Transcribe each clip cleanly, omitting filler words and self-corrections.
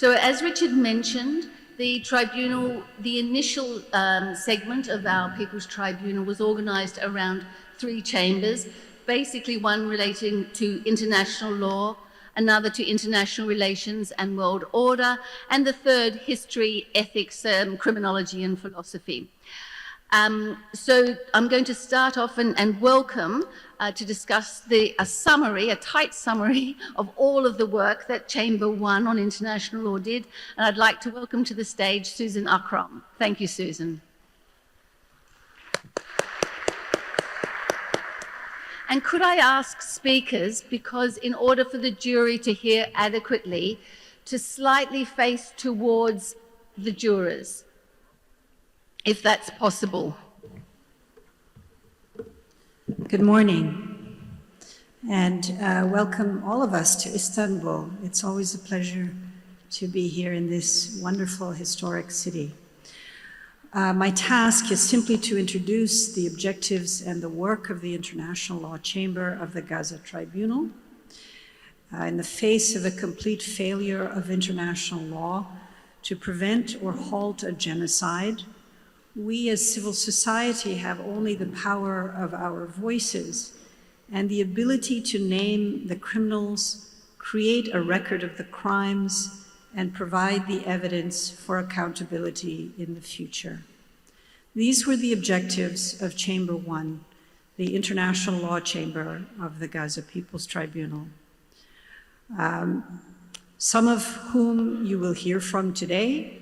So as Richard mentioned, the tribunal, the initial segment of our People's Tribunal was organised around 3 chambers, basically one relating to international law, another to international relations and world order, and the third, history, ethics, criminology and philosophy. So I'm going to start off and welcome to discuss a tight summary of all of the work that Chamber 1 on international law did. And I'd like to welcome to the stage Susan Akram. Thank you, Susan. And could I ask speakers, because in order for the jury to hear adequately, to slightly face towards the jurors, if that's possible. Good morning, and welcome all of us to Istanbul. It's always a pleasure to be here in this wonderful historic city. My task is simply to introduce the objectives and the work of the International Law Chamber of the Gaza Tribunal. In the face of a complete failure of international law to prevent or halt a genocide, we as civil society have only the power of our voices and the ability to name the criminals, create a record of the crimes, and provide the evidence for accountability in the future. These were the objectives of Chamber 1, the International Law Chamber of the Gaza People's Tribunal, some of whom you will hear from today,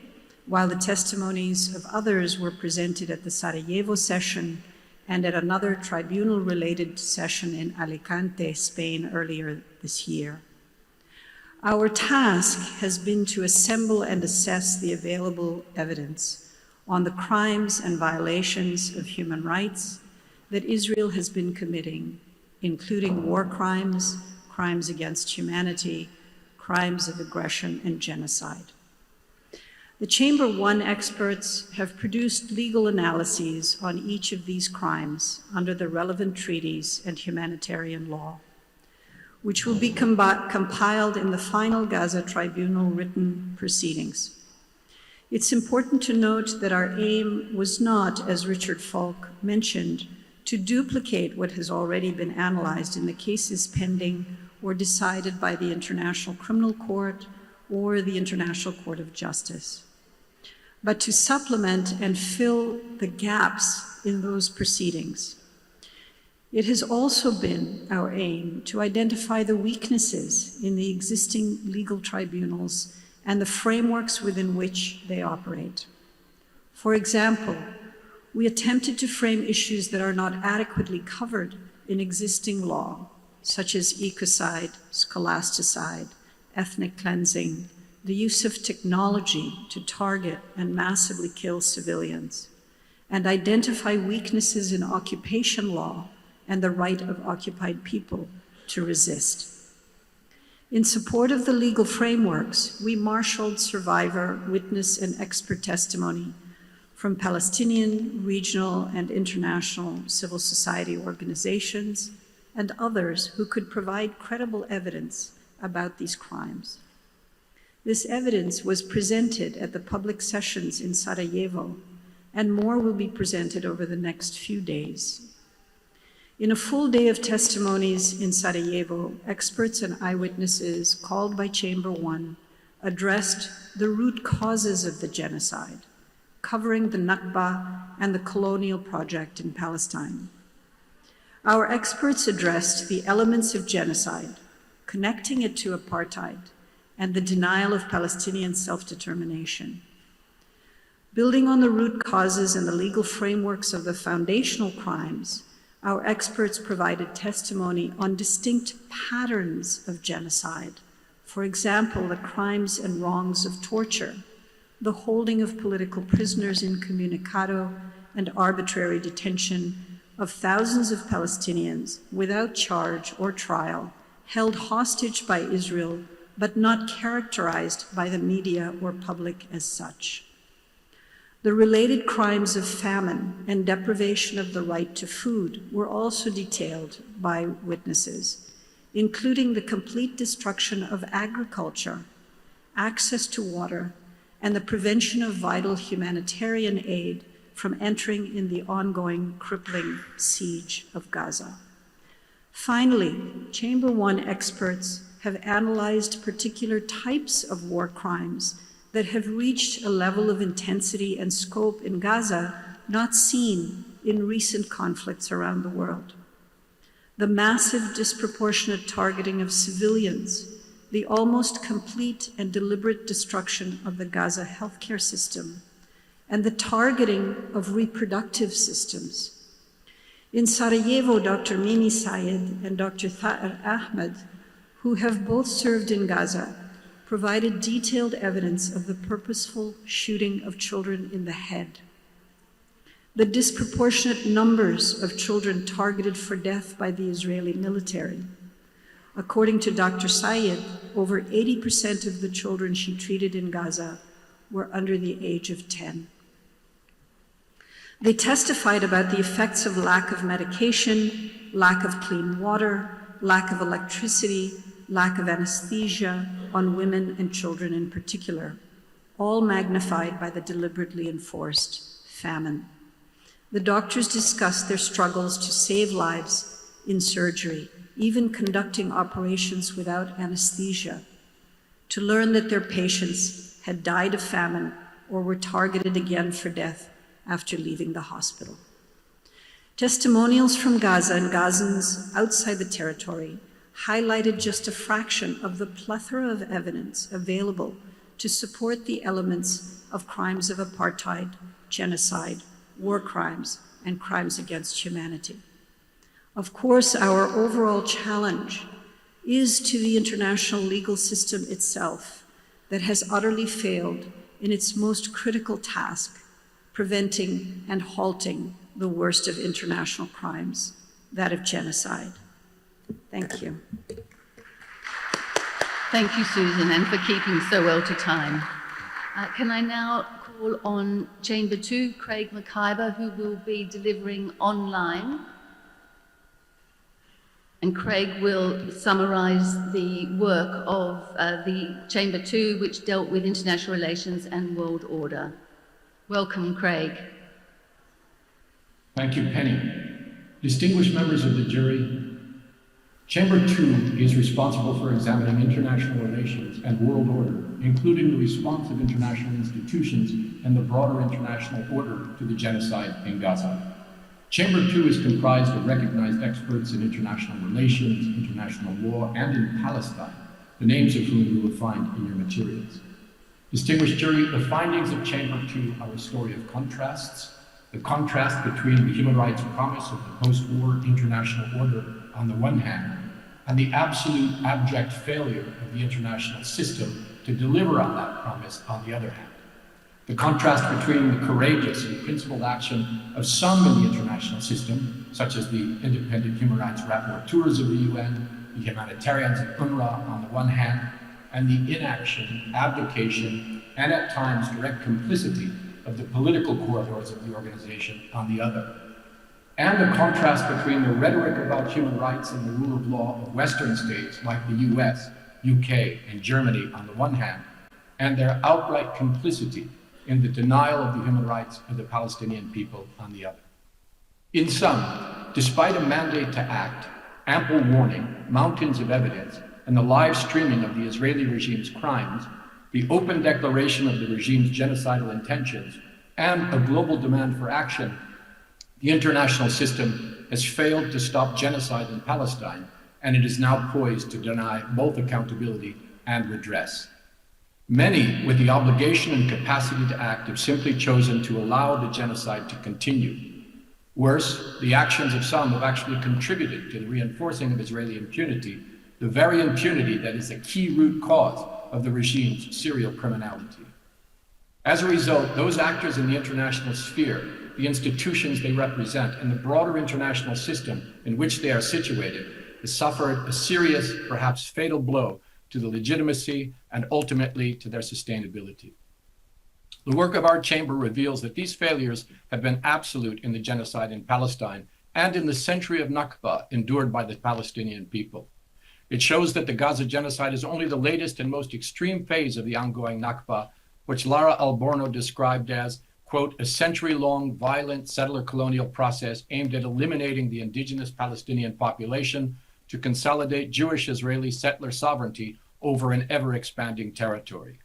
while the testimonies of others were presented at the Sarajevo session and at another tribunal-related session in Alicante, Spain, earlier this year. Our task has been to assemble and assess the available evidence on the crimes and violations of human rights that Israel has been committing, including war crimes, crimes against humanity, crimes of aggression, and genocide. The Chamber 1 experts have produced legal analyses on each of these crimes under the relevant treaties and humanitarian law, which will be compiled in the final Gaza Tribunal written proceedings. It's important to note that our aim was not, as Richard Falk mentioned, to duplicate what has already been analyzed in the cases pending or decided by the International Criminal Court or the International Court of Justice, but to supplement and fill the gaps in those proceedings. It has also been our aim to identify the weaknesses in the existing legal tribunals and the frameworks within which they operate. For example, we attempted to frame issues that are not adequately covered in existing law, such as ecocide, scholasticide, ethnic cleansing, the use of technology to target and massively kill civilians, and identify weaknesses in occupation law and the right of occupied people to resist. In support of the legal frameworks, we marshaled survivor, witness, and expert testimony from Palestinian, regional, and international civil society organizations and others who could provide credible evidence about these crimes. This evidence was presented at the public sessions in Sarajevo, and more will be presented over the next few days. In a full day of testimonies in Sarajevo, experts and eyewitnesses called by Chamber 1 addressed the root causes of the genocide, covering the Nakba and the colonial project in Palestine. Our experts addressed the elements of genocide, connecting it to apartheid, and the denial of Palestinian self-determination. Building on the root causes and the legal frameworks of the foundational crimes, our experts provided testimony on distinct patterns of genocide. For example, the crimes and wrongs of torture, the holding of political prisoners incommunicado, and arbitrary detention of thousands of Palestinians without charge or trial, held hostage by Israel, but not characterized by the media or public as such. The related crimes of famine and deprivation of the right to food were also detailed by witnesses, including the complete destruction of agriculture, access to water, and the prevention of vital humanitarian aid from entering in the ongoing crippling siege of Gaza. Finally, Chamber 1 experts have analyzed particular types of war crimes that have reached a level of intensity and scope in Gaza not seen in recent conflicts around the world. The massive disproportionate targeting of civilians, the almost complete and deliberate destruction of the Gaza healthcare system, and the targeting of reproductive systems. In Sarajevo, Dr. Mimi Sayed and Dr. Thaer Ahmed, who have both served in Gaza, provided detailed evidence of the purposeful shooting of children in the head. The disproportionate numbers of children targeted for death by the Israeli military. According to Dr. Sayed, over 80% of the children she treated in Gaza were under the age of 10. They testified about the effects of lack of medication, lack of clean water, lack of electricity, lack of anesthesia on women and children in particular, all magnified by the deliberately enforced famine. The doctors discussed their struggles to save lives in surgery, even conducting operations without anesthesia, to learn that their patients had died of famine or were targeted again for death after leaving the hospital. Testimonials from Gaza and Gazans outside the territory highlighted just a fraction of the plethora of evidence available to support the elements of crimes of apartheid, genocide, war crimes, and crimes against humanity. Of course, our overall challenge is to the international legal system itself that has utterly failed in its most critical task, preventing and halting the worst of international crimes, that of genocide. Thank you. Thank you, Susan, and for keeping so well to time. Can I now call on Chamber 2, Craig McIver, who will be delivering online. And Craig will summarise the work of the Chamber 2, which dealt with international relations and world order. Welcome, Craig. Thank you, Penny. Distinguished members of the jury, Chamber 2 is responsible for examining international relations and world order, including the response of international institutions and the broader international order to the genocide in Gaza. Chamber 2 is comprised of recognized experts in international relations, international law, and in Palestine, the names of whom you will find in your materials. Distinguished jury, the findings of Chamber 2 are a story of contrasts, the contrast between the human rights promise of the post-war international order on the one hand, and the absolute abject failure of the international system to deliver on that promise on the other hand. The contrast between the courageous and principled action of some in the international system, such as the independent human rights rapporteurs of the UN, the humanitarians of UNRWA on the one hand, and the inaction, abdication, and at times direct complicity of the political corridors of the organization on the other. And the contrast between the rhetoric about human rights and the rule of law of Western states like the US, UK, and Germany on the one hand, and their outright complicity in the denial of the human rights of the Palestinian people on the other. In sum, despite a mandate to act, ample warning, mountains of evidence, and the live streaming of the Israeli regime's crimes, the open declaration of the regime's genocidal intentions, and a global demand for action, the international system has failed to stop genocide in Palestine, and it is now poised to deny both accountability and redress. Many, with the obligation and capacity to act, have simply chosen to allow the genocide to continue. Worse, the actions of some have actually contributed to the reinforcing of Israeli impunity, the very impunity that is a key root cause of the regime's serial criminality. As a result, those actors in the international sphere, the institutions they represent, and the broader international system in which they are situated, have suffered a serious, perhaps fatal blow to the legitimacy and ultimately to their sustainability. The work of our chamber reveals that these failures have been absolute in the genocide in Palestine and in the century of Nakba endured by the Palestinian people. It shows that the Gaza genocide is only the latest and most extreme phase of the ongoing Nakba, which Lara Alborno described as, quote, a century-long violent settler colonial process aimed at eliminating the indigenous Palestinian population to consolidate Jewish-Israeli settler sovereignty over an ever-expanding territory.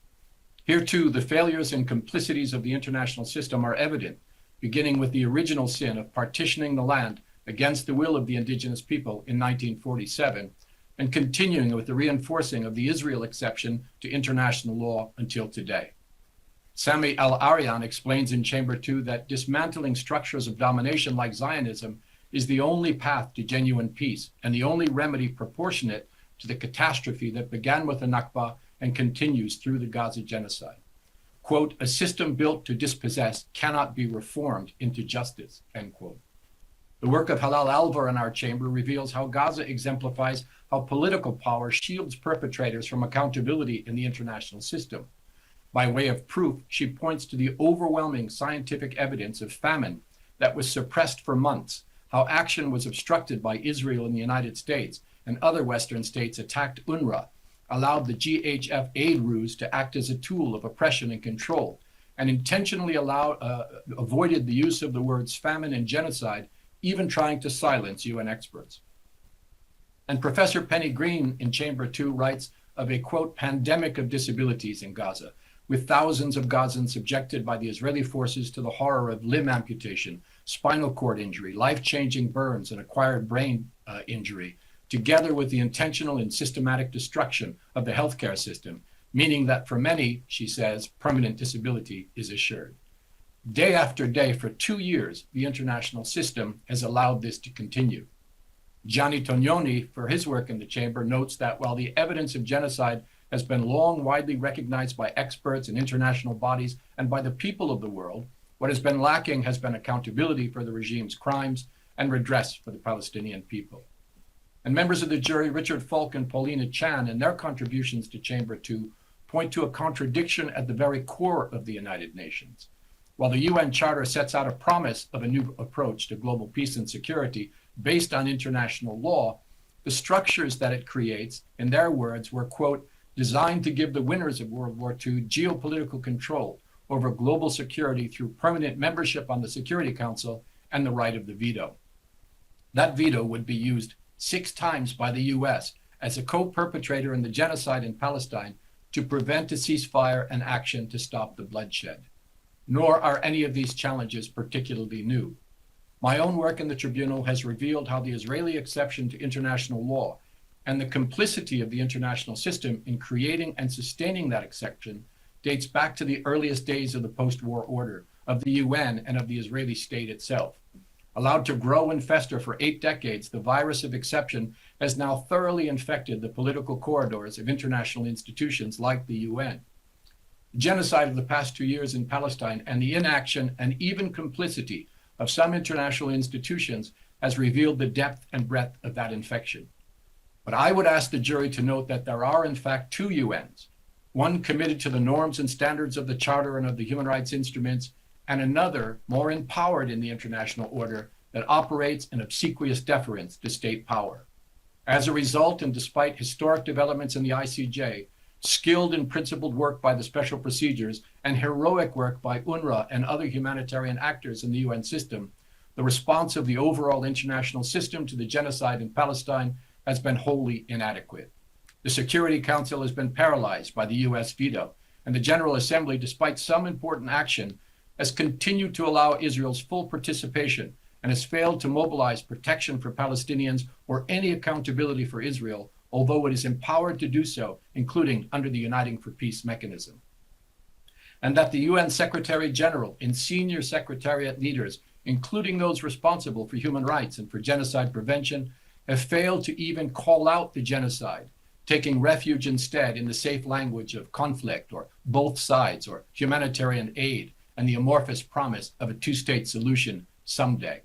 Here too, the failures and complicities of the international system are evident, beginning with the original sin of partitioning the land against the will of the indigenous people in 1947, and continuing with the reinforcing of the Israel exception to international law until today. Sami Al-Aryan explains in Chamber 2 that dismantling structures of domination like Zionism is the only path to genuine peace and the only remedy proportionate to the catastrophe that began with the Nakba and continues through the Gaza genocide. Quote, a system built to dispossess cannot be reformed into justice, end quote. The work of Halal Alvar in our chamber reveals how Gaza exemplifies how political power shields perpetrators from accountability in the international system. By way of proof, she points to the overwhelming scientific evidence of famine that was suppressed for months, how action was obstructed by Israel and the United States, and other Western states attacked UNRWA, allowed the GHF aid ruse to act as a tool of oppression and control, and intentionally avoided the use of the words famine and genocide, even trying to silence UN experts. And Professor Penny Green in Chamber 2 writes of a, quote, pandemic of disabilities in Gaza, with thousands of Gazans subjected by the Israeli forces to the horror of limb amputation, spinal cord injury, life-changing burns, and acquired brain injury, together with the intentional and systematic destruction of the healthcare system, meaning that for many, she says, permanent disability is assured. Day after day for 2 years, the international system has allowed this to continue. Gianni Tognoni, for his work in the chamber, notes that while the evidence of genocide has been long widely recognized by experts and international bodies and by the people of the world, what has been lacking has been accountability for the regime's crimes and redress for the Palestinian people. And members of the jury, Richard Falk and Paulina Chan, in their contributions to Chamber 2, point to a contradiction at the very core of the United Nations. While the UN Charter sets out a promise of a new approach to global peace and security based on international law, the structures that it creates, in their words, were, quote, designed to give the winners of World War II geopolitical control over global security through permanent membership on the Security Council and the right of the veto. That veto would be used 6 times by the US as a co-perpetrator in the genocide in Palestine to prevent a ceasefire and action to stop the bloodshed. Nor are any of these challenges particularly new. My own work in the tribunal has revealed how the Israeli exception to international law and the complicity of the international system in creating and sustaining that exception dates back to the earliest days of the post-war order, of the UN, and of the Israeli state itself. Allowed to grow and fester for 8 decades, the virus of exception has now thoroughly infected the political corridors of international institutions like the UN. The genocide of the past 2 years in Palestine and the inaction and even complicity of some international institutions has revealed the depth and breadth of that infection. But I would ask the jury to note that there are, in fact, 2 UNs, one committed to the norms and standards of the Charter and of the human rights instruments, and another more empowered in the international order that operates in obsequious deference to state power. As a result, and despite historic developments in the ICJ, skilled and principled work by the special procedures, and heroic work by UNRWA and other humanitarian actors in the UN system, the response of the overall international system to the genocide in Palestine has been wholly inadequate. The Security Council has been paralyzed by the US veto, and the General Assembly, despite some important action, has continued to allow Israel's full participation and has failed to mobilize protection for Palestinians or any accountability for Israel, although it is empowered to do so, including under the Uniting for Peace mechanism. And that the UN Secretary General and senior secretariat leaders, including those responsible for human rights and for genocide prevention, have failed to even call out the genocide, taking refuge instead in the safe language of conflict or both sides or humanitarian aid and the amorphous promise of a 2-state solution someday.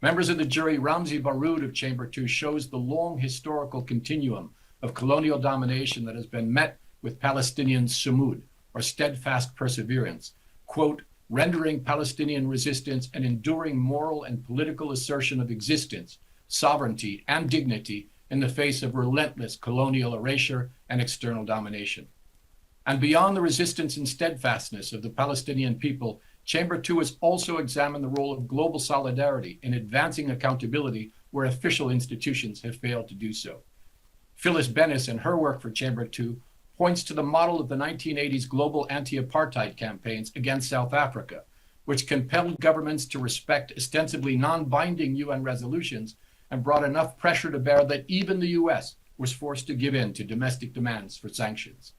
Members of the jury, Ramzi Baroud of Chamber 2 shows the long historical continuum of colonial domination that has been met with Palestinian sumud, or steadfast perseverance, quote, rendering Palestinian resistance an enduring moral and political assertion of existence, sovereignty, and dignity in the face of relentless colonial erasure and external domination. And beyond the resistance and steadfastness of the Palestinian people, Chamber 2 has also examined the role of global solidarity in advancing accountability where official institutions have failed to do so. Phyllis Bennis, in her work for Chamber 2, points to the model of the 1980s global anti-apartheid campaigns against South Africa, which compelled governments to respect ostensibly non-binding UN resolutions and brought enough pressure to bear that even the US was forced to give in to domestic demands for sanctions.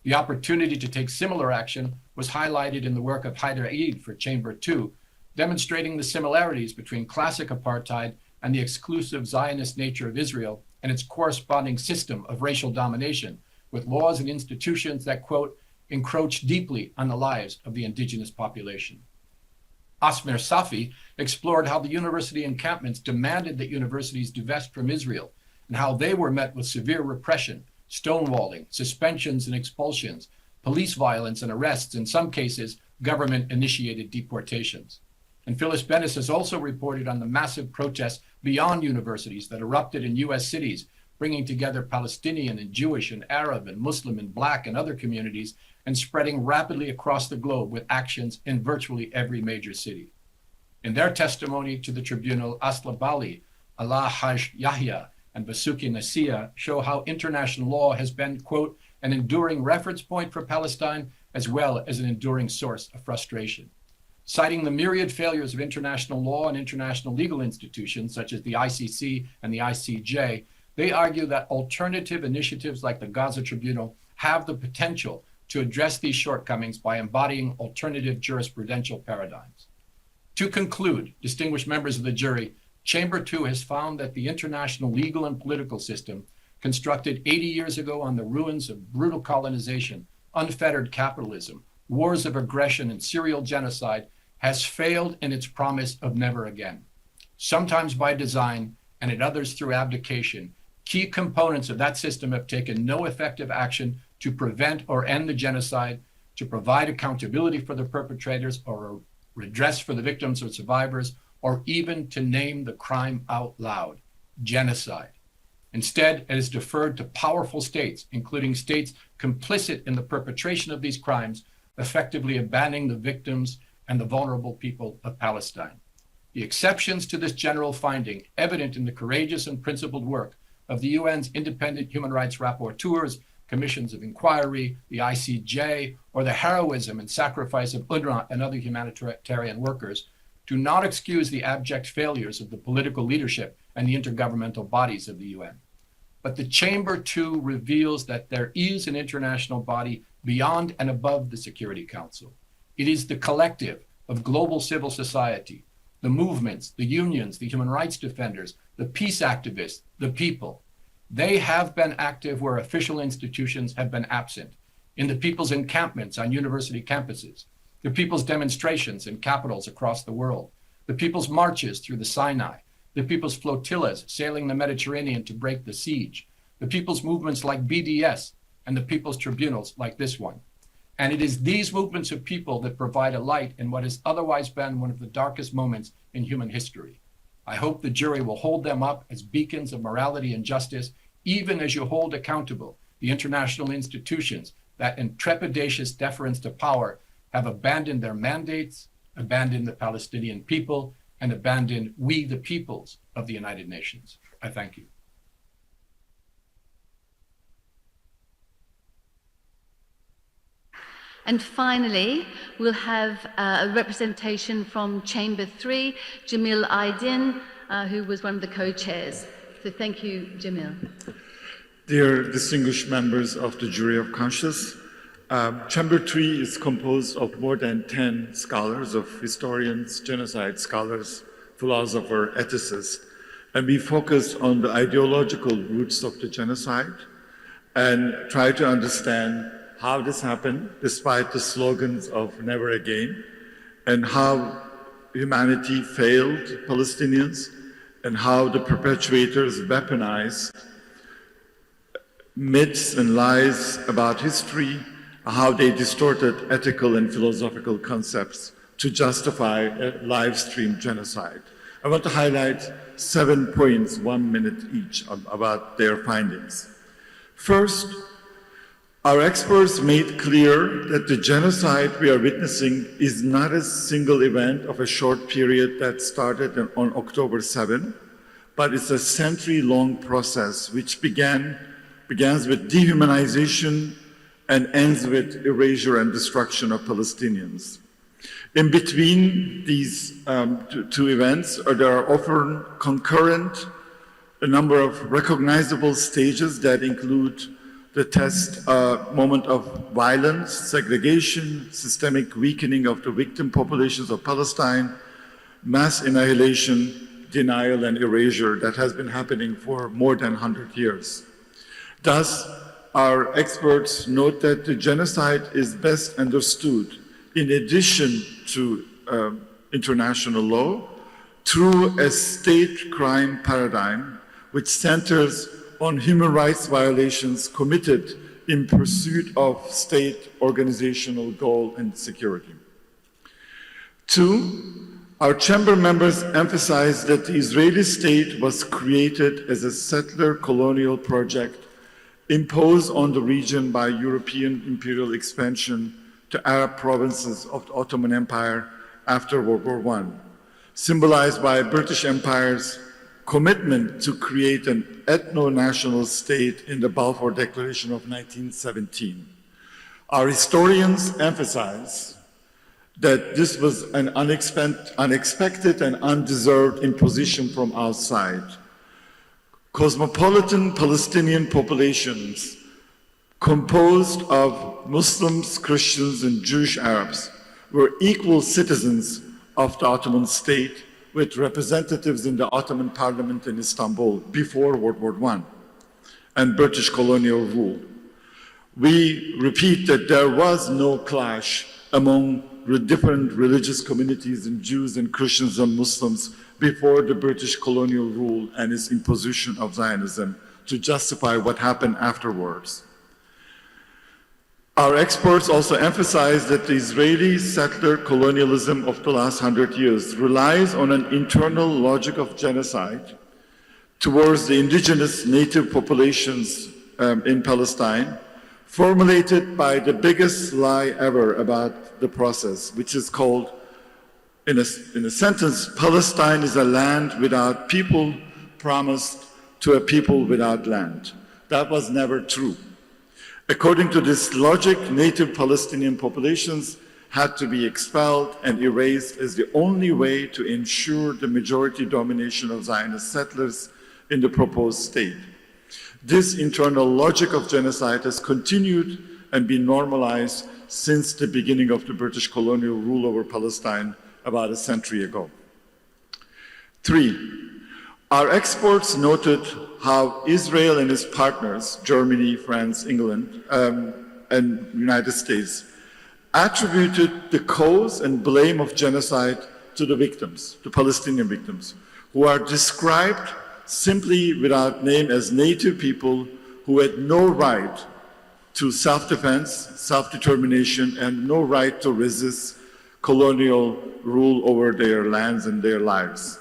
The opportunity to take similar action was highlighted in the work of Haider Eid for Chamber 2, demonstrating the similarities between classic apartheid and the exclusive Zionist nature of Israel and its corresponding system of racial domination, with laws and institutions that, quote, encroach deeply on the lives of the indigenous population. Asmer Safi explored how the university encampments demanded that universities divest from Israel and how they were met with severe repression, stonewalling, suspensions and expulsions, police violence and arrests, in some cases, government-initiated deportations. And Phyllis Bennis has also reported on the massive protests beyond universities that erupted in US cities, bringing together Palestinian and Jewish and Arab and Muslim and Black and other communities, and spreading rapidly across the globe with actions in virtually every major city. In their testimony to the tribunal, Asla Bali, Allah Haj Yahya, and Basuki Nasia show how international law has been, quote, an enduring reference point for Palestine, as well as an enduring source of frustration. Citing the myriad failures of international law and international legal institutions, such as the ICC and the ICJ, they argue that alternative initiatives like the Gaza Tribunal have the potential to address these shortcomings by embodying alternative jurisprudential paradigms. To conclude, distinguished members of the jury, Chamber 2 has found that the international legal and political system, constructed 80 years ago on the ruins of brutal colonization, unfettered capitalism, wars of aggression, and serial genocide, has failed in its promise of never again. Sometimes by design, and at others through abdication, key components of that system have taken no effective action to prevent or end the genocide, to provide accountability for the perpetrators or a redress for the victims or survivors, or even to name the crime out loud, genocide. Instead, it has deferred to powerful states, including states complicit in the perpetration of these crimes, effectively abandoning the victims and the vulnerable people of Palestine. The exceptions to this general finding, evident in the courageous and principled work of the UN's independent human rights rapporteurs, commissions of inquiry, the ICJ, or the heroism and sacrifice of UNRWA and other humanitarian workers, do not excuse the abject failures of the political leadership and the intergovernmental bodies of the UN. But the Chamber 2 reveals that there is an international body beyond and above the Security Council. It is the collective of global civil society, the movements, the unions, the human rights defenders, the peace activists, the people. They have been active where official institutions have been absent, in the people's encampments on university campuses, the people's demonstrations in capitals across the world, the people's marches through the Sinai, the people's flotillas sailing the Mediterranean to break the siege, the people's movements like BDS, and the people's tribunals like this one. And it is these movements of people that provide a light in what has otherwise been one of the darkest moments in human history. I hope the jury will hold them up as beacons of morality and justice, even as you hold accountable the international institutions that in trepidatious deference to power have abandoned their mandates, abandoned the Palestinian people, and abandoned we the peoples of the United Nations. I thank you. And finally, we'll have a representation from Chamber 3, Jamil Aydin, who was one of the co-chairs. So thank you, Jamil. Dear distinguished members of the Jury of Conscience, Chamber 3 is composed of more than 10 scholars, of historians, genocide scholars, philosophers, ethicists, and we focus on the ideological roots of the genocide and try to understand how this happened despite the slogans of never again, and how humanity failed Palestinians, and how the perpetrators weaponized myths and lies about history, how they distorted ethical and philosophical concepts to justify a live stream genocide. I want to highlight 7 points, 1 minute each, about their findings. First, our experts made clear that the genocide we are witnessing is not a single event of a short period that started on October 7, but it's a century-long process which begins with dehumanization and ends with erasure and destruction of Palestinians. In between these two events, there are often concurrent a number of recognizable stages that include the test moment of violence, segregation, systemic weakening of the victim populations of Palestine, mass annihilation, denial, and erasure that has been happening for more than 100 years. Thus, our experts note that the genocide is best understood, in addition to international law, through a state crime paradigm which centers on human rights violations committed in pursuit of state organizational goal and security. Two, our chamber members emphasize that the Israeli state was created as a settler colonial project imposed on the region by European imperial expansion to Arab provinces of the Ottoman Empire after World War I, symbolized by British Empire's commitment to create an ethno-national state in the Balfour Declaration of 1917. Our historians emphasize that this was an unexpected and undeserved imposition from outside. Cosmopolitan Palestinian populations composed of Muslims, Christians, and Jewish Arabs were equal citizens of the Ottoman state, with representatives in the Ottoman Parliament in Istanbul before World War I and British colonial rule. We repeat that there was no clash among different religious communities and Jews and Christians and Muslims before the British colonial rule and its imposition of Zionism to justify what happened afterwards. Our experts also emphasize that the Israeli settler colonialism of the last 100 years relies on an internal logic of genocide towards the indigenous native populations in Palestine, formulated by the biggest lie ever about the process, which is called, in a sentence, Palestine is a land without people promised to a people without land. That was never true. According to this logic, native Palestinian populations had to be expelled and erased as the only way to ensure the majority domination of Zionist settlers in the proposed state. This internal logic of genocide has continued and been normalized since the beginning of the British colonial rule over Palestine about a century ago. Three, our experts noted how Israel and its partners, Germany, France, England, and United States, attributed the cause and blame of genocide to the victims, the Palestinian victims, who are described simply without name as native people who had no right to self-defense, self-determination, and no right to resist colonial rule over their lands and their lives.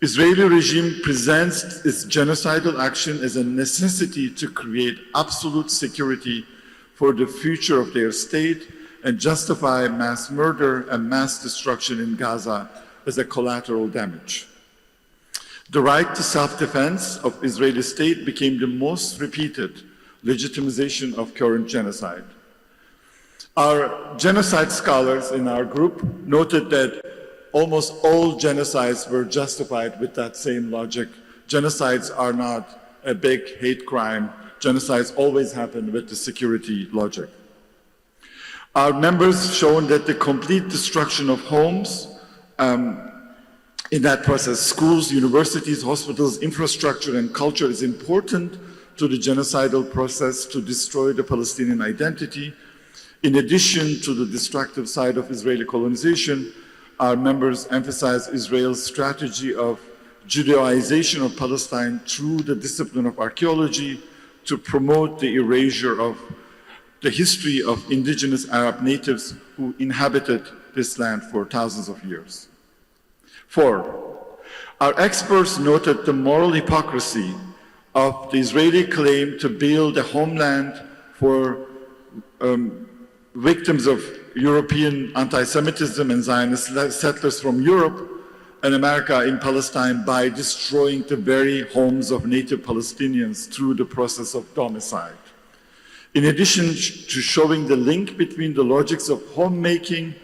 Israeli regime presents its genocidal action as a necessity to create absolute security for the future of their state and justify mass murder and mass destruction in Gaza as a collateral damage. The right to self-defense of Israeli state became the most repeated legitimization of current genocide. Our genocide scholars in our group noted that almost all genocides were justified with that same logic. Genocides are not a big hate crime. Genocides always happen with the security logic. Our members shown that the complete destruction of homes in that process, schools, universities, hospitals, infrastructure, and culture is important to the genocidal process to destroy the Palestinian identity. In addition to the destructive side of Israeli colonization, our members emphasize Israel's strategy of Judaization of Palestine through the discipline of archaeology to promote the erasure of the history of indigenous Arab natives who inhabited this land for thousands of years. Four, Our experts noted the moral hypocrisy of the Israeli claim to build a homeland for victims of European anti-Semitism and Zionist settlers from Europe and America in Palestine by destroying the very homes of native Palestinians through the process of domicide. In addition to showing the link between the logics of homemaking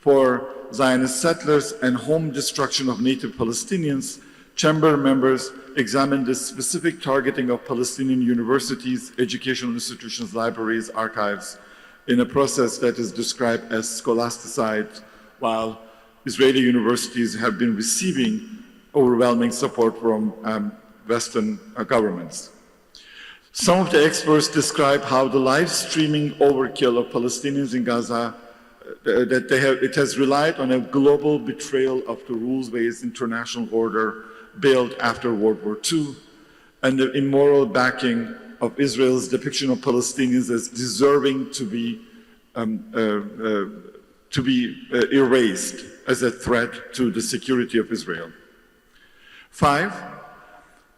for Zionist settlers and home destruction of native Palestinians, chamber members examined the specific targeting of Palestinian universities, educational institutions, libraries, archives, in a process that is described as scholasticide, while Israeli universities have been receiving overwhelming support from Western governments. Some of the experts describe how the live streaming overkill of Palestinians in Gaza, it has relied on a global betrayal of the rules-based international order built after World War II, and the immoral backing of Israel's depiction of Palestinians as deserving to be erased as a threat to the security of Israel. 5,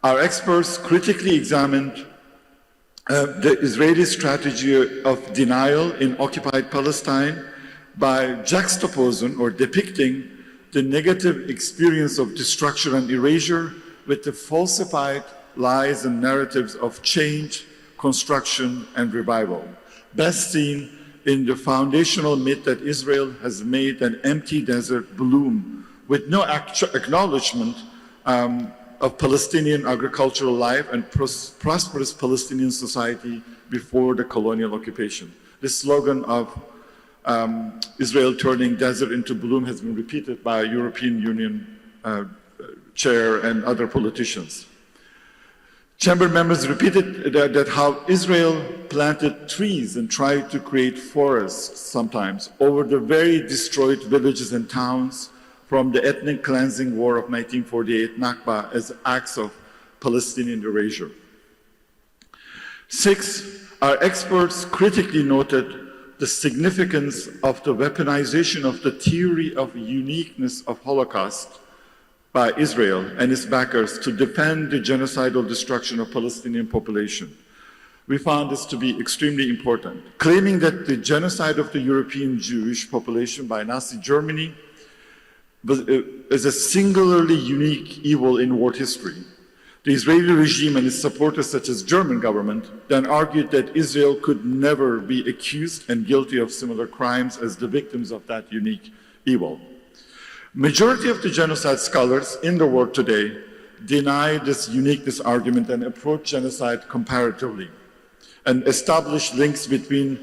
our experts critically examined the Israeli strategy of denial in occupied Palestine by juxtaposing or depicting the negative experience of destruction and erasure with the falsified lies and narratives of change, construction, and revival, best seen in the foundational myth that Israel has made an empty desert bloom with no acknowledgement of Palestinian agricultural life and prosperous Palestinian society before the colonial occupation. This slogan of Israel turning desert into bloom has been repeated by European Union chair and other politicians. Chamber members repeated that how Israel planted trees and tried to create forests sometimes over the very destroyed villages and towns from the ethnic cleansing war of 1948 Nakba as acts of Palestinian erasure. 6, our experts critically noted the significance of the weaponization of the theory of uniqueness of Holocaust by Israel and its backers to defend the genocidal destruction of Palestinian population. We found this to be extremely important. Claiming that the genocide of the European Jewish population by Nazi Germany is a singularly unique evil in world history. The Israeli regime and its supporters, such as German government, then argued that Israel could never be accused and guilty of similar crimes as the victims of that unique evil. Majority of the genocide scholars in the world today deny this uniqueness argument and approach genocide comparatively and establish links between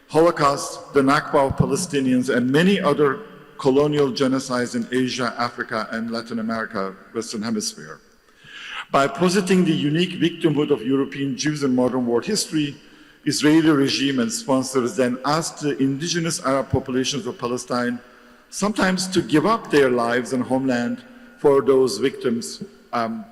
Holocaust, the Nakba of Palestinians, and many other colonial genocides in Asia, Africa, and Latin America, Western Hemisphere. By positing the unique victimhood of European Jews in modern world history, Israeli regime and sponsors then asked the indigenous Arab populations of Palestine sometimes to give up their lives and homeland for those victims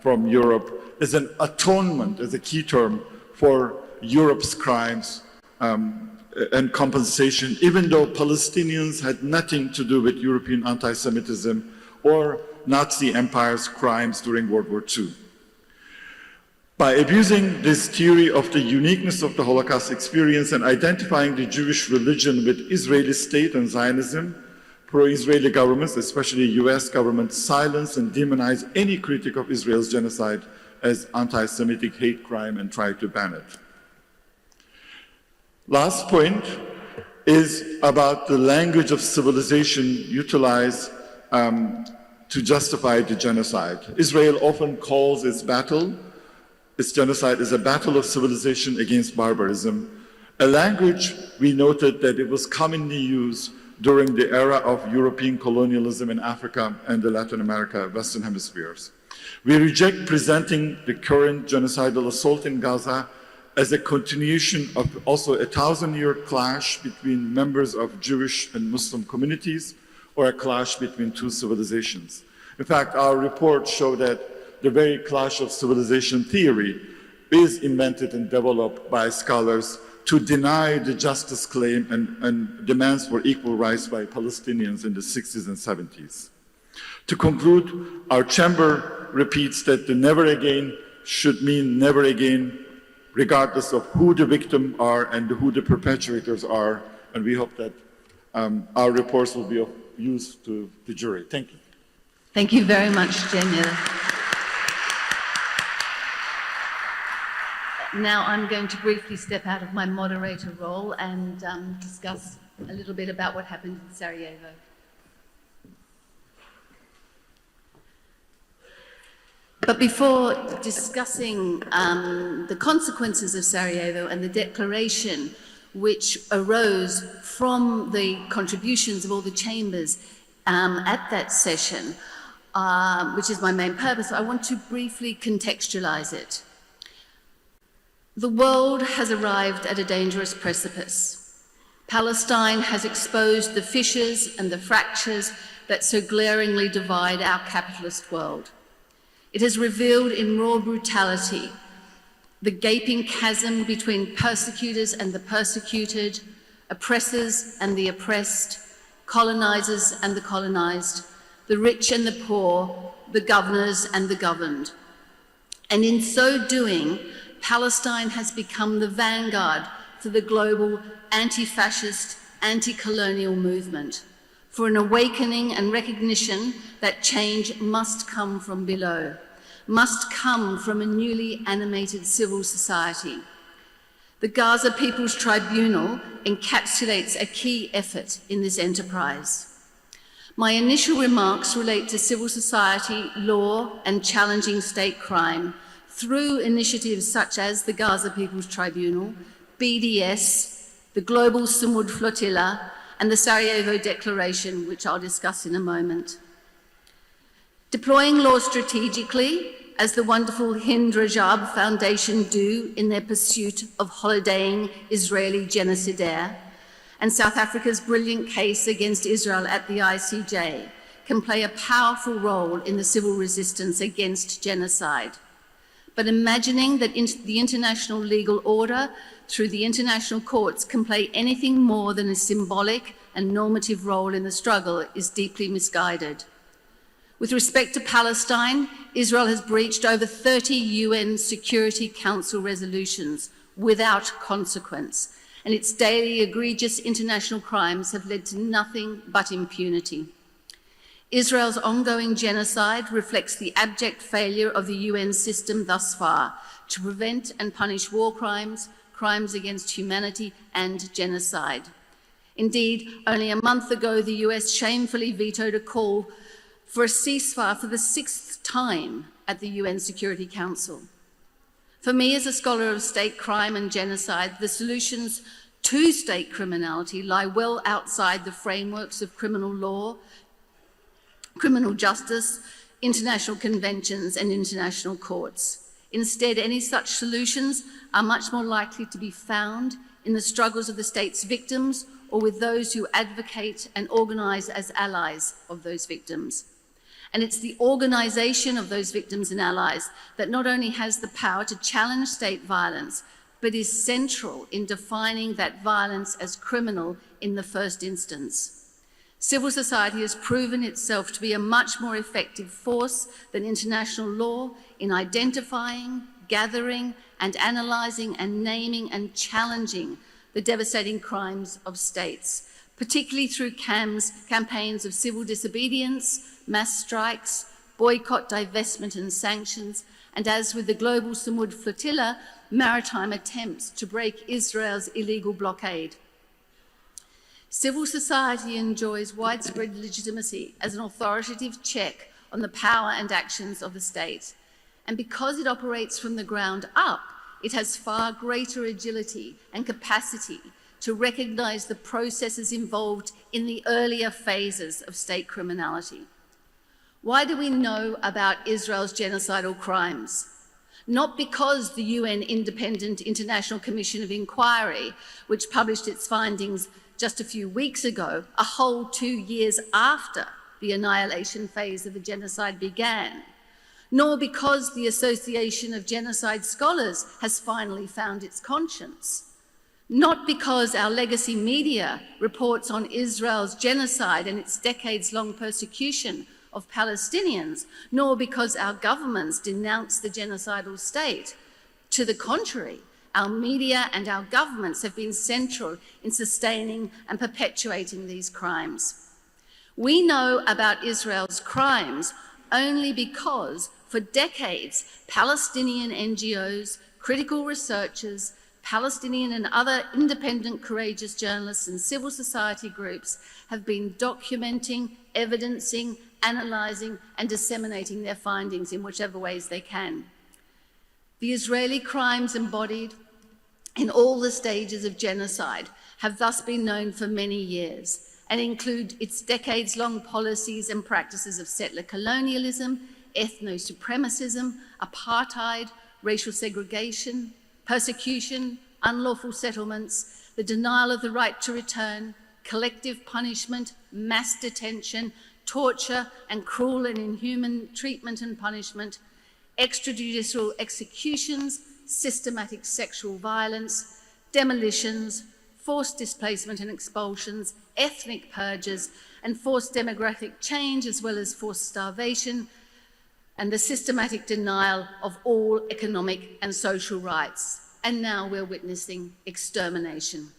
from Europe as an atonement, as a key term, for Europe's crimes and compensation, even though Palestinians had nothing to do with European anti-Semitism or Nazi Empire's crimes during World War II. By abusing this theory of the uniqueness of the Holocaust experience and identifying the Jewish religion with Israeli state and Zionism, pro-Israeli governments, especially the US government, silence and demonize any critic of Israel's genocide as anti-Semitic hate crime and try to ban it. Last point is about the language of civilization utilized to justify the genocide. Israel often calls its genocide is a battle of civilization against barbarism, a language we noted that it was commonly used during the era of European colonialism in Africa and the Latin America, Western Hemispheres. We reject presenting the current genocidal assault in Gaza as a continuation of also a 1,000-year clash between members of Jewish and Muslim communities or a clash between two civilizations. In fact, our reports show that the very clash of civilization theory is invented and developed by scholars to deny the justice claim and demands for equal rights by Palestinians in the 60s and 70s. To conclude, our chamber repeats that the never again should mean never again, regardless of who the victims are and who the perpetrators are, and we hope that our reports will be of use to the jury. Thank you. Thank you very much, Jenya. Now I'm going to briefly step out of my moderator role and discuss a little bit about what happened in Sarajevo. But before discussing the consequences of Sarajevo and the declaration which arose from the contributions of all the chambers at that session, which is my main purpose, I want to briefly contextualize it. The world has arrived at a dangerous precipice. Palestine has exposed the fissures and the fractures that so glaringly divide our capitalist world. It has revealed in raw brutality the gaping chasm between persecutors and the persecuted, oppressors and the oppressed, colonizers and the colonized, the rich and the poor, the governors and the governed. And in so doing, Palestine has become the vanguard for the global anti-fascist, anti-colonial movement, for an awakening and recognition that change must come from below, must come from a newly animated civil society. The Gaza People's Tribunal encapsulates a key effort in this enterprise. My initial remarks relate to civil society, law, and challenging state crime through initiatives such as the Gaza People's Tribunal, BDS, the Global Sumud Flotilla, and the Sarajevo Declaration, which I'll discuss in a moment. Deploying law strategically, as the wonderful Hind Rajab Foundation do in their pursuit of holidaying Israeli genocidaire, and South Africa's brilliant case against Israel at the ICJ, can play a powerful role in the civil resistance against genocide. But imagining that the international legal order through the international courts can play anything more than a symbolic and normative role in the struggle is deeply misguided. With respect to Palestine, Israel has breached over 30 UN Security Council resolutions without consequence, and its daily egregious international crimes have led to nothing but impunity. Israel's ongoing genocide reflects the abject failure of the UN system thus far to prevent and punish war crimes, crimes against humanity, and genocide. Indeed, only a month ago, the US shamefully vetoed a call for a ceasefire for the 6th time at the UN Security Council. For me, as a scholar of state crime and genocide, the solutions to state criminality lie well outside the frameworks of criminal law, criminal justice, international conventions, and international courts. Instead, any such solutions are much more likely to be found in the struggles of the state's victims or with those who advocate and organize as allies of those victims. And it's the organization of those victims and allies that not only has the power to challenge state violence, but is central in defining that violence as criminal in the first instance. Civil society has proven itself to be a much more effective force than international law in identifying, gathering, and analysing and naming and challenging the devastating crimes of states, particularly through campaigns of civil disobedience, mass strikes, boycott, divestment and sanctions, and as with the Global Sumud Flotilla, maritime attempts to break Israel's illegal blockade. Civil society enjoys widespread legitimacy as an authoritative check on the power and actions of the state. And because it operates from the ground up, it has far greater agility and capacity to recognise the processes involved in the earlier phases of state criminality. Why do we know about Israel's genocidal crimes? Not because the UN Independent International Commission of Inquiry, which published its findings just a few weeks ago, a whole 2 years after the annihilation phase of the genocide began, nor because the Association of Genocide Scholars has finally found its conscience, not because our legacy media reports on Israel's genocide and its decades-long persecution of Palestinians, nor because our governments denounce the genocidal state. To the contrary, our media and our governments have been central in sustaining and perpetuating these crimes. We know about Israel's crimes only because, for decades, Palestinian NGOs, critical researchers, Palestinian and other independent, courageous journalists and civil society groups have been documenting, evidencing, analysing and disseminating their findings in whichever ways they can. The Israeli crimes embodied in all the stages of genocide have thus been known for many years and include its decades-long policies and practices of settler colonialism, ethno-supremacism, apartheid, racial segregation, persecution, unlawful settlements, the denial of the right to return, collective punishment, mass detention, torture and cruel and inhuman treatment and punishment, extrajudicial executions, systematic sexual violence, demolitions, forced displacement and expulsions, ethnic purges, and forced demographic change, as well as forced starvation, and the systematic denial of all economic and social rights. And now we're witnessing extermination.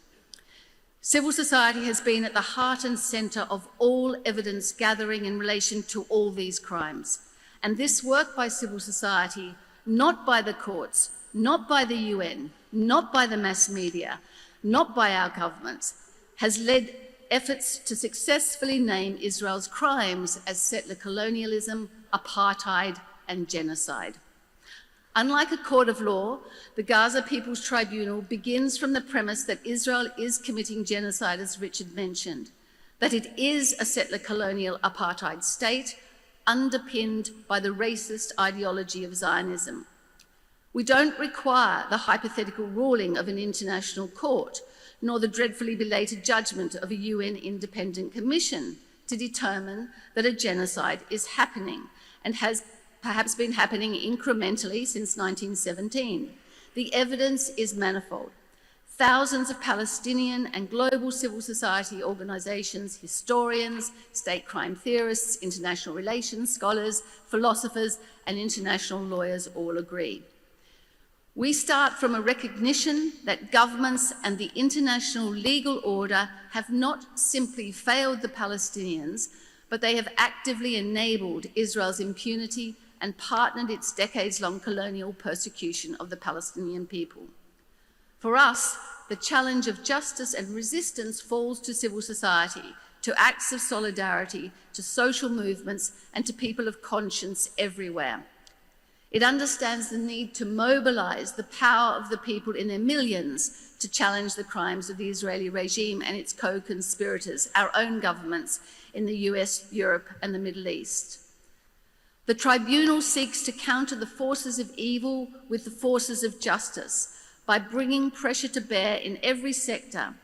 Civil society has been at the heart and centre of all evidence gathering in relation to all these crimes. And this work by civil society, not by the courts, not by the UN, not by the mass media, not by our governments, has led efforts to successfully name Israel's crimes as settler colonialism, apartheid, and genocide. Unlike a court of law, the Gaza People's Tribunal begins from the premise that Israel is committing genocide, as Richard mentioned, that it is a settler colonial apartheid state underpinned by the racist ideology of Zionism. We don't require the hypothetical ruling of an international court, nor the dreadfully belated judgment of a UN independent commission to determine that a genocide is happening and has perhaps been happening incrementally since 1917. The evidence is manifold. Thousands of Palestinian and global civil society organisations, historians, state crime theorists, international relations scholars, philosophers, and international lawyers all agree. We start from a recognition that governments and the international legal order have not simply failed the Palestinians, but they have actively enabled Israel's impunity and partnered its decades-long colonial persecution of the Palestinian people. For us, the challenge of justice and resistance falls to civil society, to acts of solidarity, to social movements, and to people of conscience everywhere. It understands the need to mobilise the power of the people in their millions to challenge the crimes of the Israeli regime and its co-conspirators, our own governments in the US, Europe, and the Middle East. The tribunal seeks to counter the forces of evil with the forces of justice by bringing pressure to bear in every sector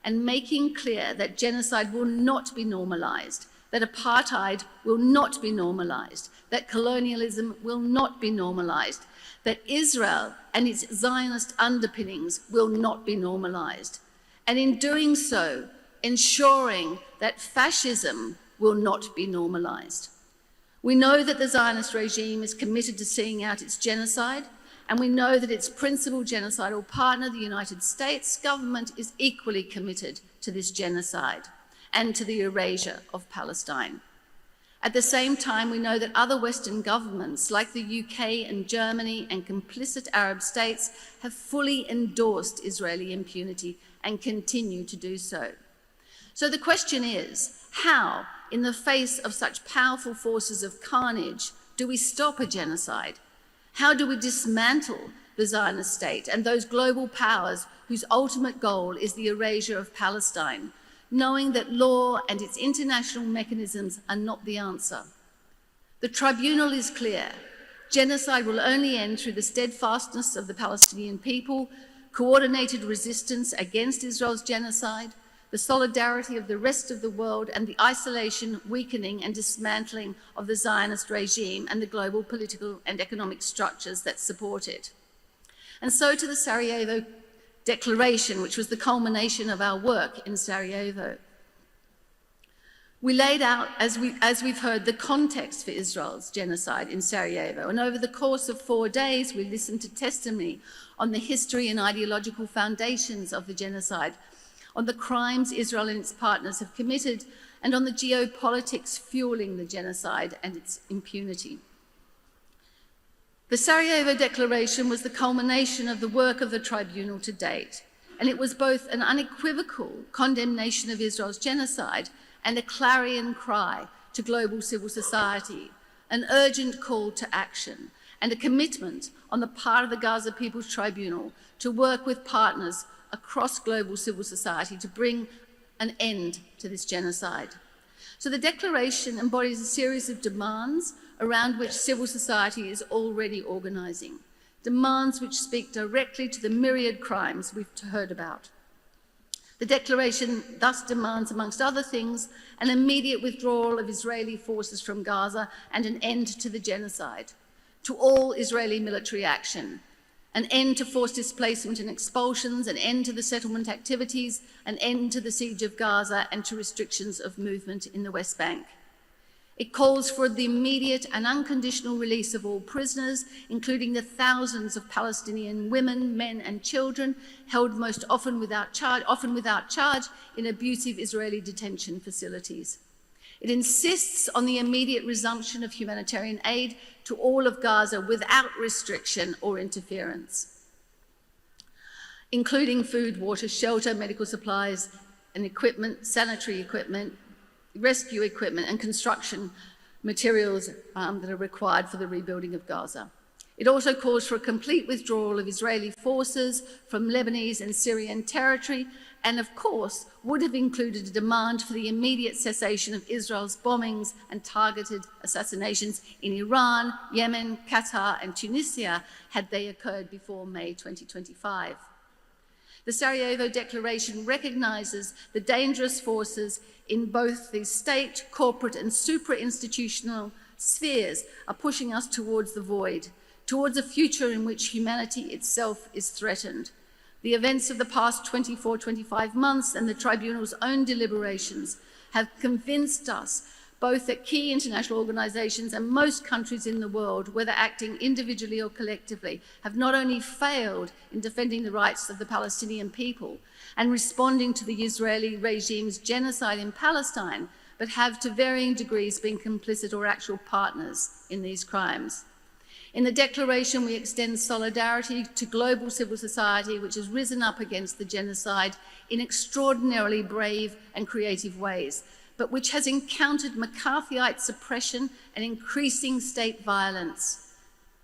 and making clear that genocide will not be normalised, that apartheid will not be normalised, that colonialism will not be normalised, that Israel and its Zionist underpinnings will not be normalised, and in doing so, ensuring that fascism will not be normalised. We know that the Zionist regime is committed to seeing out its genocide, and we know that its principal genocidal partner, the United States government, is equally committed to this genocide and to the erasure of Palestine. At the same time, we know that other Western governments, like the UK and Germany and complicit Arab states, have fully endorsed Israeli impunity and continue to do so. So the question is, how, in the face of such powerful forces of carnage, do we stop a genocide? How do we dismantle the Zionist state and those global powers whose ultimate goal is the erasure of Palestine, knowing that law and its international mechanisms are not the answer? The tribunal is clear. Genocide will only end through the steadfastness of the Palestinian people, coordinated resistance against Israel's genocide, the solidarity of the rest of the world, and the isolation, weakening, and dismantling of the Zionist regime and the global political and economic structures that support it. And so to the Sarajevo Declaration, which was the culmination of our work in Sarajevo. We laid out, as we've heard, the context for Israel's genocide in Sarajevo, and over the course of 4 days, we listened to testimony on the history and ideological foundations of the genocide, on the crimes Israel and its partners have committed, and on the geopolitics fueling the genocide and its impunity. The Sarajevo Declaration was the culmination of the work of the tribunal to date, and it was both an unequivocal condemnation of Israel's genocide and a clarion cry to global civil society, an urgent call to action, and a commitment on the part of the Gaza People's Tribunal to work with partners across global civil society to bring an end to this genocide. So the declaration embodies a series of demands around which civil society is already organising, demands which speak directly to the myriad crimes we've heard about. The declaration thus demands, amongst other things, an immediate withdrawal of Israeli forces from Gaza and an end to the genocide, to all Israeli military action, an end to forced displacement and expulsions, an end to the settlement activities, an end to the siege of Gaza and to restrictions of movement in the West Bank. It calls for the immediate and unconditional release of all prisoners, including the thousands of Palestinian women, men and children held most often without charge in abusive Israeli detention facilities. It insists on the immediate resumption of humanitarian aid to all of Gaza without restriction or interference, including food, water, shelter, medical supplies and equipment, sanitary equipment, rescue equipment and construction materials that are required for the rebuilding of Gaza. It also calls for a complete withdrawal of Israeli forces from Lebanese and Syrian territory, and of course would have included a demand for the immediate cessation of Israel's bombings and targeted assassinations in Iran, Yemen, Qatar and Tunisia had they occurred before May 2025. The Sarajevo Declaration recognises the dangerous forces in both the state, corporate and supra-institutional spheres are pushing us towards the void, towards a future in which humanity itself is threatened. The events of the past 24-25 months and the Tribunal's own deliberations have convinced us both that key international organisations and most countries in the world, whether acting individually or collectively, have not only failed in defending the rights of the Palestinian people and responding to the Israeli regime's genocide in Palestine, but have to varying degrees been complicit or actual partners in these crimes. In the Declaration, we extend solidarity to global civil society, which has risen up against the genocide in extraordinarily brave and creative ways, but which has encountered McCarthyite suppression and increasing state violence.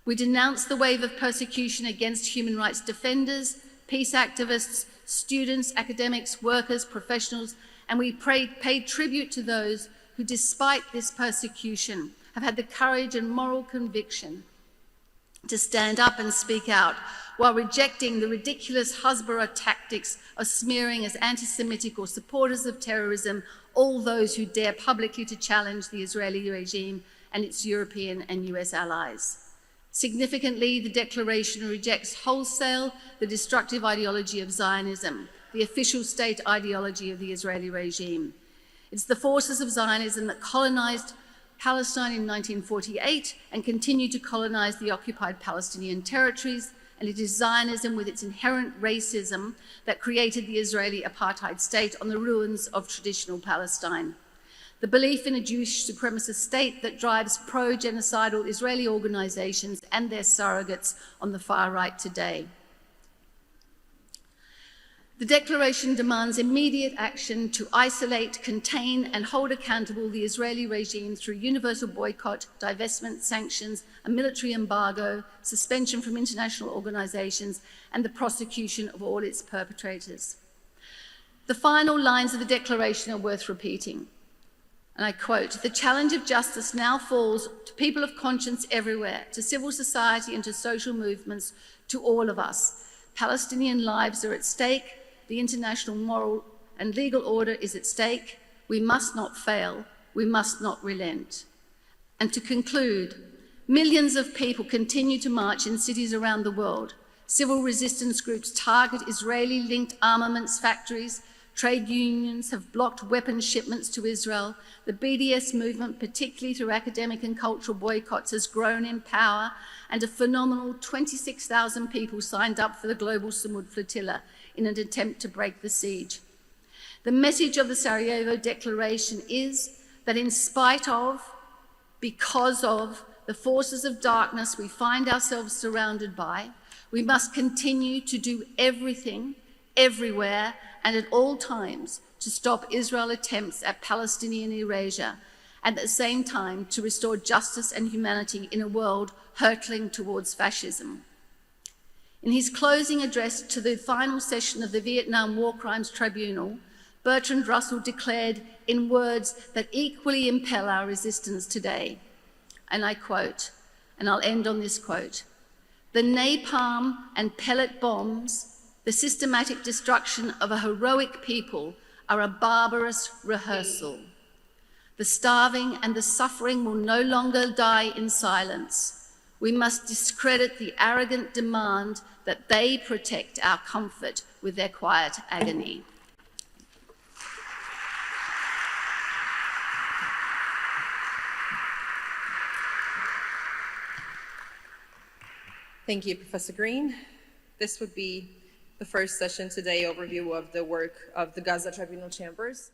We denounce the wave of persecution against human rights defenders, peace activists, students, academics, workers, professionals, and we pay tribute to those who, despite this persecution, have had the courage and moral conviction to stand up and speak out while rejecting the ridiculous Hasbara tactics of smearing as anti-Semitic or supporters of terrorism all those who dare publicly to challenge the Israeli regime and its European and US allies. Significantly, the Declaration rejects wholesale the destructive ideology of Zionism, the official state ideology of the Israeli regime. It's the forces of Zionism that colonized Palestine in 1948 and continue to colonize the occupied Palestinian territories, and it is Zionism with its inherent racism that created the Israeli apartheid state on the ruins of traditional Palestine. The belief in a Jewish supremacist state that drives pro-genocidal Israeli organizations and their surrogates on the far right today. The Declaration demands immediate action to isolate, contain and hold accountable the Israeli regime through universal boycott, divestment, sanctions, a military embargo, suspension from international organizations and the prosecution of all its perpetrators. The final lines of the Declaration are worth repeating. And I quote, "The challenge of justice now falls to people of conscience everywhere, to civil society and to social movements, to all of us. Palestinian lives are at stake. The international moral and legal order is at stake. We must not fail. We must not relent." And to conclude, millions of people continue to march in cities around the world. Civil resistance groups target Israeli-linked armaments factories, Trade unions have blocked weapons shipments to Israel. The BDS movement, particularly through academic and cultural boycotts, has grown in power, and a phenomenal 26,000 people signed up for the global Samud flotilla in an attempt to break the siege. The message of the Sarajevo Declaration is that in spite of, because of, the forces of darkness we find ourselves surrounded by, we must continue to do everything, everywhere, and at all times to stop Israel's attempts at Palestinian erasure, and at the same time to restore justice and humanity in a world hurtling towards fascism. In his closing address to the final session of the Vietnam War Crimes Tribunal, Bertrand Russell declared in words that equally impel our resistance today, and I quote, and I'll end on this quote, "The napalm and pellet bombs, the systematic destruction of a heroic people, are a barbarous rehearsal. The starving and the suffering will no longer die in silence. We must discredit the arrogant demand that they protect our comfort with their quiet agony." Thank you, Professor Green. This would be the first session today, overview of the work of the Gaza Tribunal chambers.